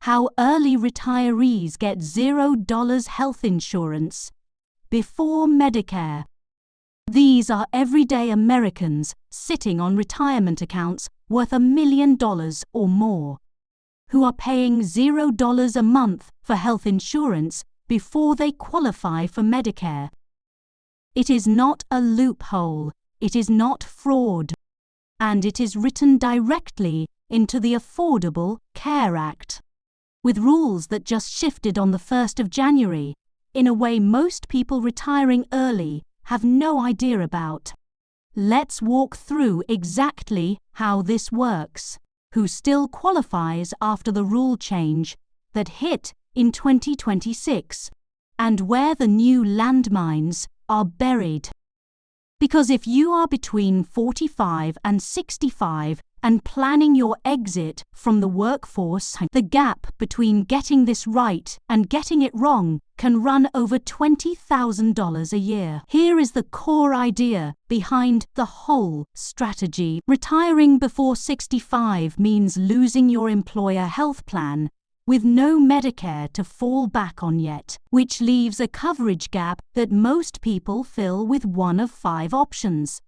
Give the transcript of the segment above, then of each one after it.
how early retirees get $0 health insurance before Medicare. These are everyday Americans sitting on retirement accounts worth $1 million or more, who are paying $0 a month for health insurance before they qualify for Medicare. It is not a loophole, it is not fraud, and it is written directly into the Affordable Care Act, with rules that just shifted on the 1st of January, in a way most people retiring early have no idea about. Let's walk through exactly how this works, who still qualifies after the rule change that hit in 2026, and where the new landmines are buried. Because if you are between 45 and 65 and planning your exit from the workforce, the gap between getting this right and getting it wrong can run over $20,000 a year. Here is the core idea behind the whole strategy. Retiring before 65 means losing your employer health plan with no Medicare to fall back on yet, which leaves a coverage gap that most people fill with one of 5 options: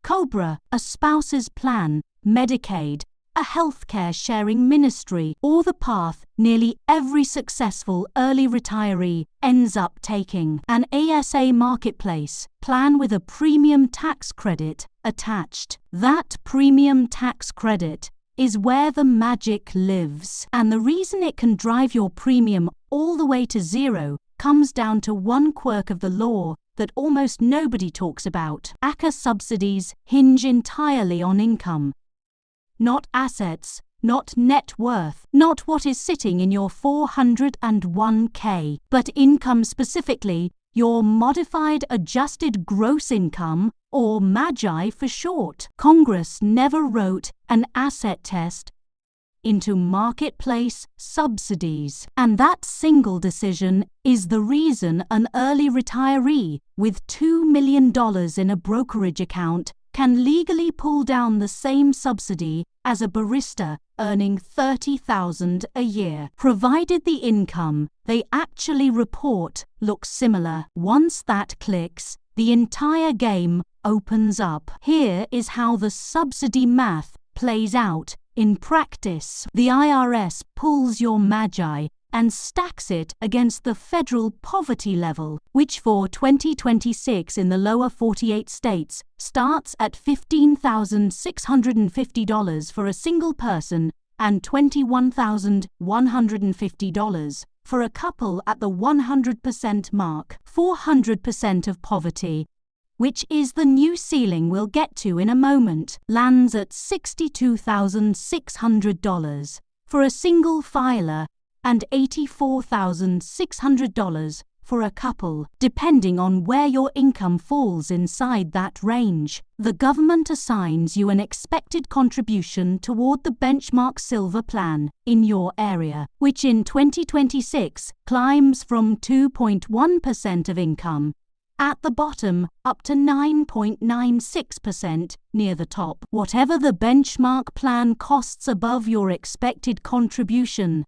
COBRA, a spouse's plan, Medicaid, a healthcare sharing ministry, or the path nearly every successful early retiree ends up taking: an ASA marketplace plan with a premium tax credit attached. That premium tax credit is where the magic lives, and the reason it can drive your premium all the way to zero comes down to one quirk of the law that almost nobody talks about. ACA subsidies hinge entirely on income, not assets, not net worth, not what is sitting in your 401k, but income, specifically your modified adjusted gross income, or MAGI for short. Congress never wrote an asset test into marketplace subsidies, and that single decision is the reason an early retiree with $2 million in a brokerage account can legally pull down the same subsidy as a barista earning $30,000 a year, provided the income they actually report looks similar. Once that clicks, the entire game opens up. Here is how the subsidy math plays out in practice. The IRS pulls your MAGI and stacks it against the federal poverty level, which for 2026 in the lower 48 states starts at $15,650 for a single person and $21,150 for a couple at the 100% mark. 400% of poverty, which is the new ceiling we'll get to in a moment, lands at $62,600 for a single filer and $84,600 for a couple, depending on where your income falls inside that range. The government assigns you an expected contribution toward the benchmark silver plan in your area, which in 2026 climbs from 2.1% of income at the bottom up to 9.96% near the top. Whatever the benchmark plan costs above your expected contribution,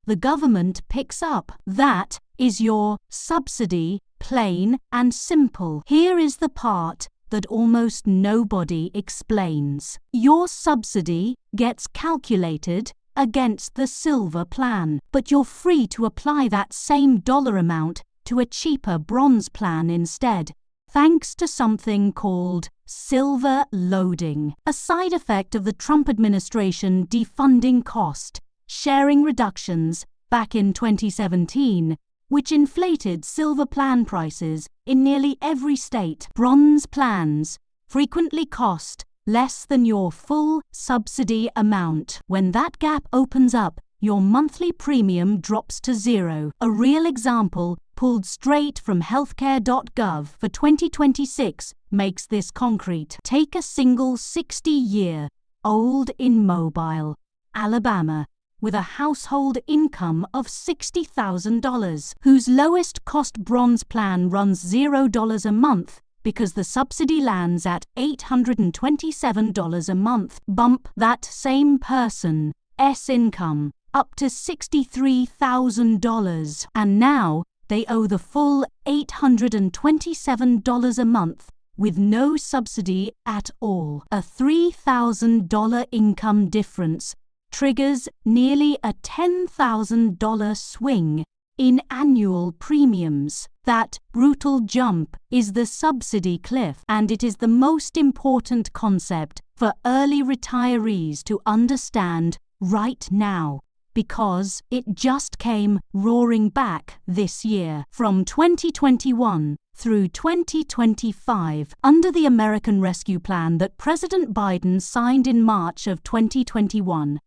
the government picks up. That is your subsidy, plain and simple. Here is the part that almost nobody explains. Your subsidy gets calculated against the silver plan, but you're free to apply that same dollar amount to a cheaper bronze plan instead, thanks to something called silver loading, a side effect of the Trump administration defunding cost sharing reductions back in 2017, which inflated silver plan prices in nearly every state. Bronze plans frequently cost less than your full subsidy amount. When that gap opens up, your monthly premium drops to zero. A real example pulled straight from healthcare.gov for 2026 makes this concrete. Take a single 60-year-old in Mobile, Alabama, with a household income of $60,000, whose lowest cost bronze plan runs $0 a month because the subsidy lands at $827 a month. Bump that same person's income up to $63,000, and now they owe the full $827 a month with no subsidy at all. A $3,000 income difference triggers nearly a $10,000 swing in annual premiums. That brutal jump is the subsidy cliff, and it is the most important concept for early retirees to understand right now, because it just came roaring back this year. From 2021 through 2025, under the American Rescue Plan that President Biden signed in March of 2021,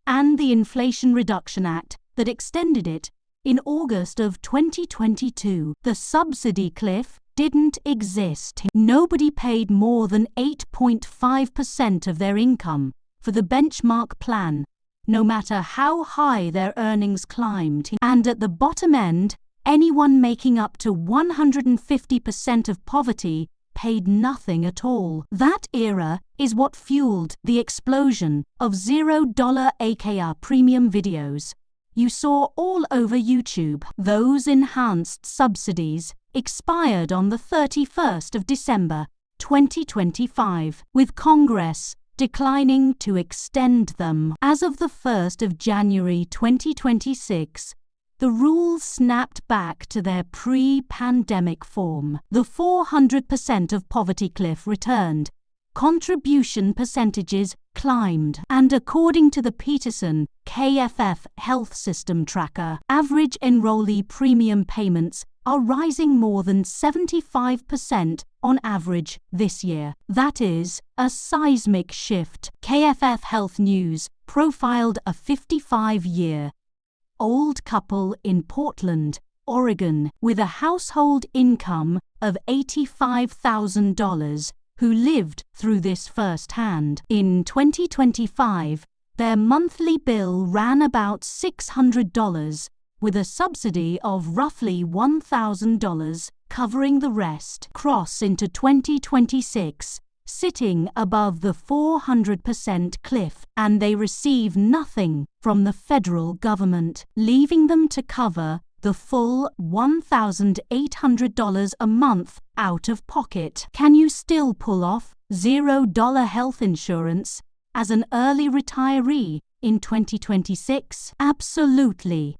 and the Inflation Reduction Act that extended it in August of 2022, the subsidy cliff didn't exist. Nobody paid more than 8.5% of their income for the benchmark plan, no matter how high their earnings climbed. And at the bottom end, anyone making up to 150% of poverty paid nothing at all. That era is what fueled the explosion of $0 ACA Premium videos you saw all over YouTube. Those enhanced subsidies expired on the 31st of December 2025, with Congress declining to extend them. As of the 1st of January 2026, the rules snapped back to their pre-pandemic form. The 400% of poverty cliff returned. Contribution percentages climbed, and according to the Peterson KFF Health System Tracker, average enrollee premium payments are rising more than 75% on average this year. That is a seismic shift. KFF Health News profiled a 55-year-old couple in Portland, Oregon, with a household income of $85,000 who lived through this firsthand. In 2025, their monthly bill ran about $600, with a subsidy of roughly $1,000 covering the rest. Cross into 2026, sitting above the 400% cliff, and they receive nothing from the federal government, leaving them to cover the full $1,800 a month out of pocket. Can you still pull off $0 health insurance as an early retiree in 2026? Absolutely.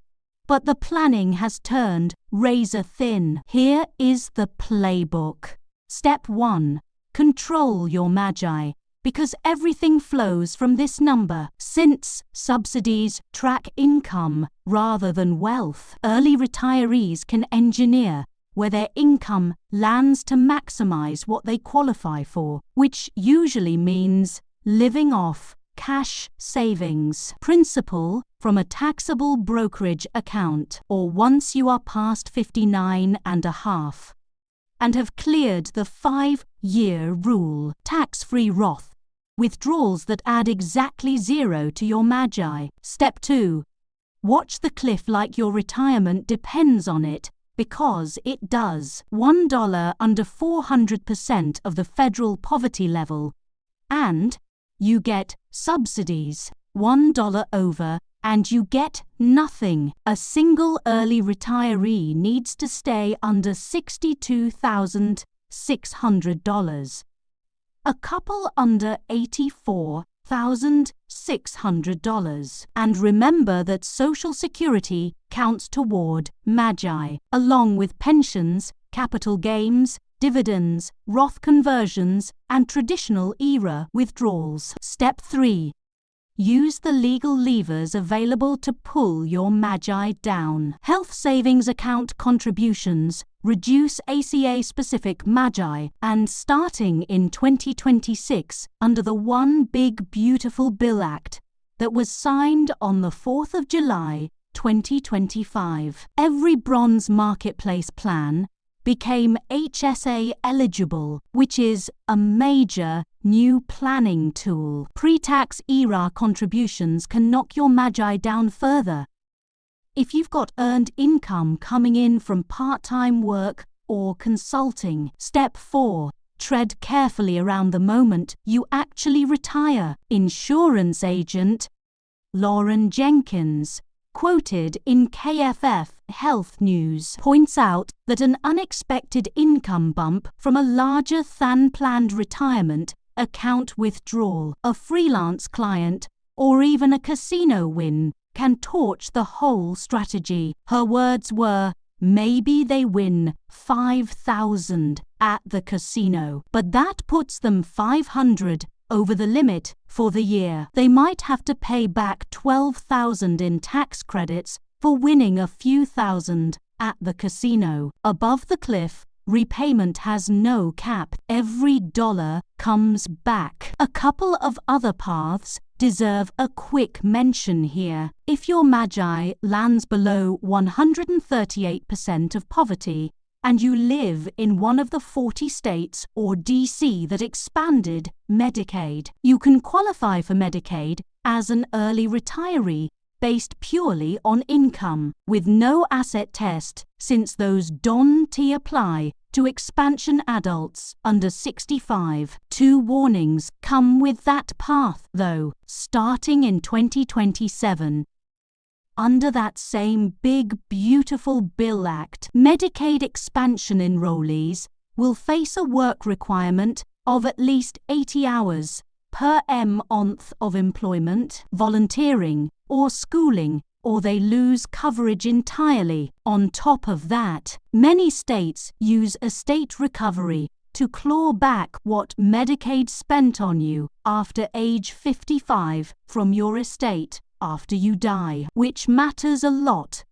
But the planning has turned razor thin. Here is the playbook. Step 1. Control your MAGI, because everything flows from this number. Since subsidies track income rather than wealth, early retirees can engineer where their income lands to maximize what they qualify for, which usually means living off cash savings, principal from a taxable brokerage account, or once you are past 59 and a half and have cleared the 5-year rule, tax-free Roth withdrawals that add exactly zero to your MAGI. Step 2. Watch the cliff like your retirement depends on it, because it does. $1 under 400% of the federal poverty level, and you get subsidies. $1 over, and you get nothing. A single early retiree needs to stay under $62,600. A couple under $84,600. And remember that Social Security counts toward MAGI, along with pensions, capital gains, dividends, Roth conversions, and traditional ERA withdrawals. Step 3. Use the legal levers available to pull your MAGI down. Health savings account contributions reduce ACA-specific MAGI, and starting in 2026, under the One Big Beautiful Bill Act that was signed on the 4th of July, 2025, every bronze marketplace plan became HSA eligible, which is a major new planning tool. Pre-tax ERA contributions can knock your MAGI down further. If you've got earned income coming in from part-time work or consulting. Step 4. Tread carefully around the moment you actually retire. Insurance agent Lauren Jenkins, quoted in KFF Health News, points out that an unexpected income bump from a larger than planned retirement account withdrawal, a freelance client, or even a casino win can torch the whole strategy. Her words were, "Maybe they win $5,000 at the casino, but that puts them $500 over the limit for the year. They might have to pay back $12,000 in tax credits for winning a few thousand at the casino. Above the cliff, repayment has no cap. Every dollar comes back." A couple of other paths deserve a quick mention here. If your MAGI lands below 138% of poverty, and you live in one of the 40 states or DC that expanded Medicaid, you can qualify for Medicaid as an early retiree based purely on income, with no asset test, since those don't apply to expansion adults under 65. 2 warnings come with that path, though. Starting in 2027, under that same big, beautiful Bill Act, Medicaid expansion enrollees will face a work requirement of at least 80 hours per month of employment, volunteering, or schooling, or they lose coverage entirely. On top of that, many states use estate recovery to claw back what Medicaid spent on you after age 55 from your estate after you die, which matters a lot.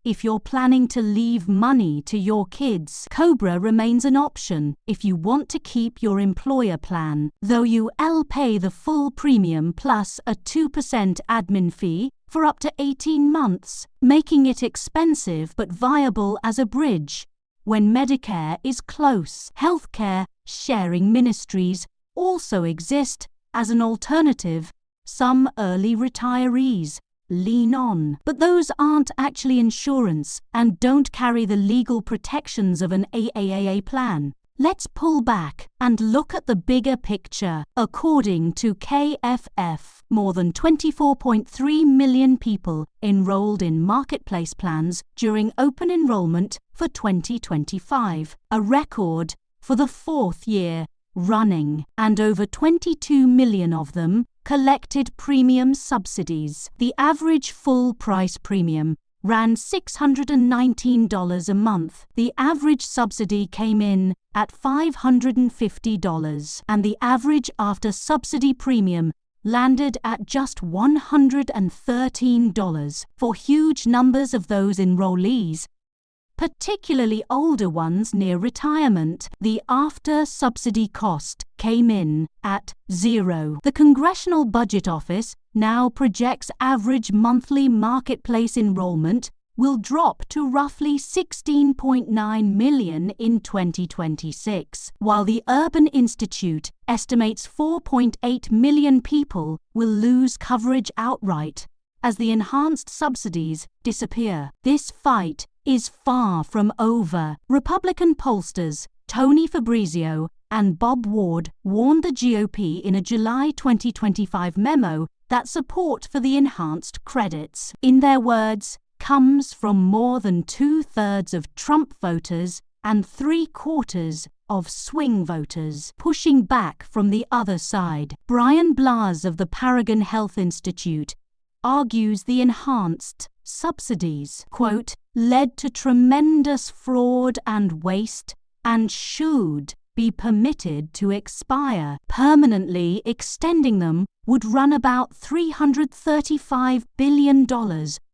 If you're planning to leave money to your kids, COBRA remains an option if you want to keep your employer plan, though you'll pay the full premium plus a 2% admin fee for up to 18 months, making it expensive but viable as a bridge when Medicare is close. Healthcare sharing ministries also exist as an alternative some early retirees lean on, but those aren't actually insurance and don't carry the legal protections of an AAA plan. Let's pull back and look at the bigger picture. According to KFF, more than 24.3 million people enrolled in marketplace plans during open enrollment for 2025, a record for the 4th year running, and over 22 million of them collected premium subsidies. The average full price premium ran $619 a month. The average subsidy came in at $550, and the average after subsidy premium landed at just $113. For huge numbers of those enrollees, particularly older ones near retirement, the after-subsidy cost came in at $0. The Congressional Budget Office now projects average monthly marketplace enrollment will drop to roughly 16.9 million in 2026, while the Urban Institute estimates 4.8 million people will lose coverage outright as the enhanced subsidies disappear. This fight is far from over. Republican pollsters Tony Fabrizio and Bob Ward warned the GOP in a July 2025 memo that support for the enhanced credits, in their words, comes from more than 2/3 of Trump voters and 3/4 of swing voters, pushing back from the other side. Brian Blas of the Paragon Health Institute argues the enhanced subsidies, quote, led to tremendous fraud and waste and should be permitted to expire. Permanently extending them would run about $335 billion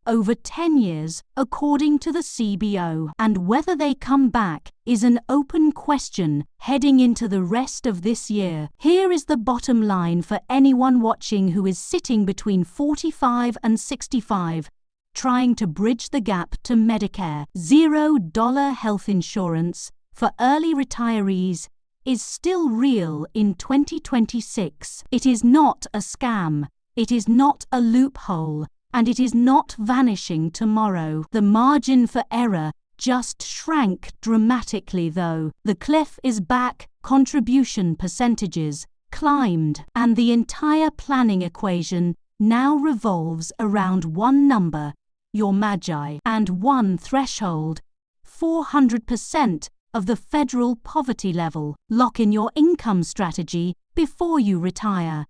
over 10 years, according to the CBO, and whether they come back is an open question heading into the rest of this year. Here is the bottom line for anyone watching who is sitting between 45 and 65, trying to bridge the gap to Medicare. $0 health insurance for early retirees is still real in 2026. It is not a scam, it is not a loophole, and it is not vanishing tomorrow. The margin for error just shrank dramatically, though. The cliff is back, contribution percentages climbed, and the entire planning equation now revolves around one number, your MAGI, and one threshold, 400% of the federal poverty level. Lock in your income strategy before you retire,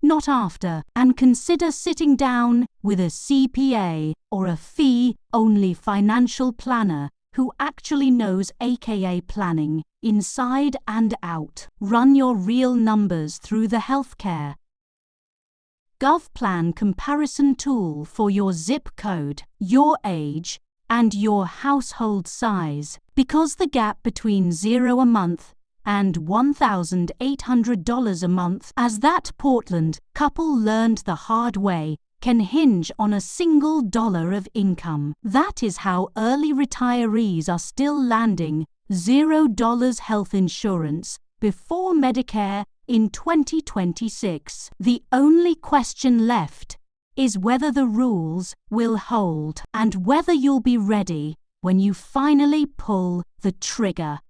not after, and consider sitting down with a CPA or a fee-only financial planner who actually knows ACA planning inside and out. Run your real numbers through the healthcare GovPlan comparison tool for your zip code, your age, and your household size, because the gap between $0 a month and $1,800 a month, as that Portland couple learned the hard way, can hinge on a single dollar of income. That is how early retirees are still landing $0 health insurance before Medicare in 2026. The only question left is whether the rules will hold and whether you'll be ready when you finally pull the trigger.